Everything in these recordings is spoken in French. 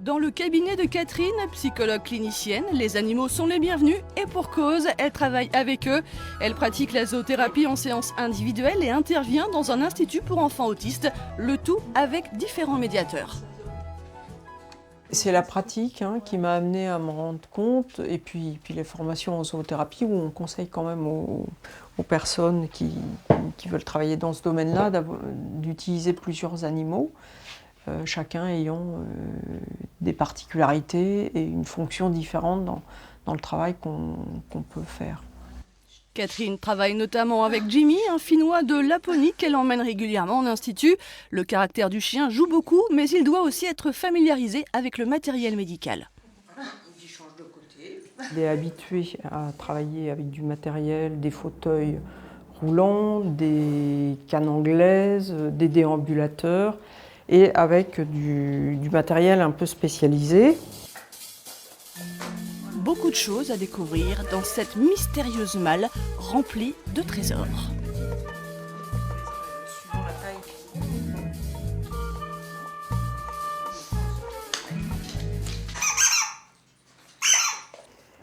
Dans le cabinet de Catherine, psychologue clinicienne, les animaux sont les bienvenus et pour cause, elle travaille avec eux. Elle pratique la zoothérapie en séance individuelle et intervient dans un institut pour enfants autistes, le tout avec différents médiateurs. C'est la pratique qui m'a amenée à me rendre compte, et puis les formations en zoothérapie où on conseille quand même aux personnes qui veulent travailler dans ce domaine-là d'utiliser plusieurs animaux, chacun ayant des particularités et une fonction différente dans le travail qu'on peut faire. Catherine travaille notamment avec Jimmy, un Finnois de Laponie qu'elle emmène régulièrement en institut. Le caractère du chien joue beaucoup, mais il doit aussi être familiarisé avec le matériel médical. Il est habitué à travailler avec du matériel, des fauteuils roulants, des cannes anglaises, des déambulateurs et avec du matériel un peu spécialisé. Beaucoup de choses à découvrir dans cette mystérieuse malle remplie de trésors.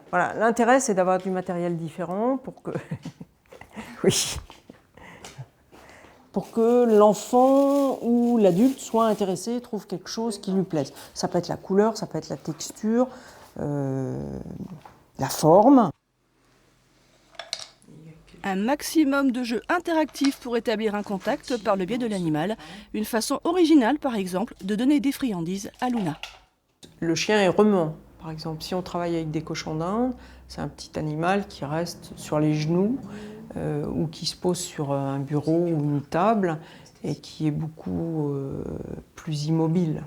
Voilà, l'intérêt c'est d'avoir du matériel différent pour que, oui, pour que l'enfant ou l'adulte soit intéressé, trouve quelque chose qui lui plaise. Ça peut être la couleur, ça peut être la texture, la forme. Un maximum de jeux interactifs pour établir un contact par le biais de l'animal. Une façon originale, par exemple, de donner des friandises à Luna. Le chien est remuant. Par exemple, si on travaille avec des cochons d'Inde, c'est un petit animal qui reste sur les genoux ou qui se pose sur un bureau ou une table et qui est beaucoup plus immobile.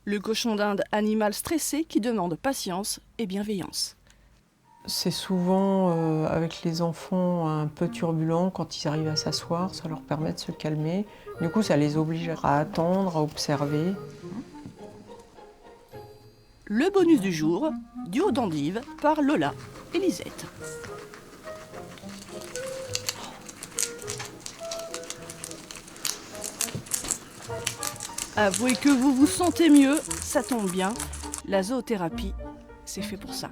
Le cochon d'Inde, animal stressé qui demande patience et bienveillance. C'est souvent avec les enfants un peu turbulents, quand ils arrivent à s'asseoir, ça leur permet de se calmer. Du coup, ça les oblige à attendre, à observer. Le bonus du jour, duo d'endives par Lola et Lisette. Avouez que vous vous sentez mieux, ça tombe bien. La zoothérapie, c'est fait pour ça.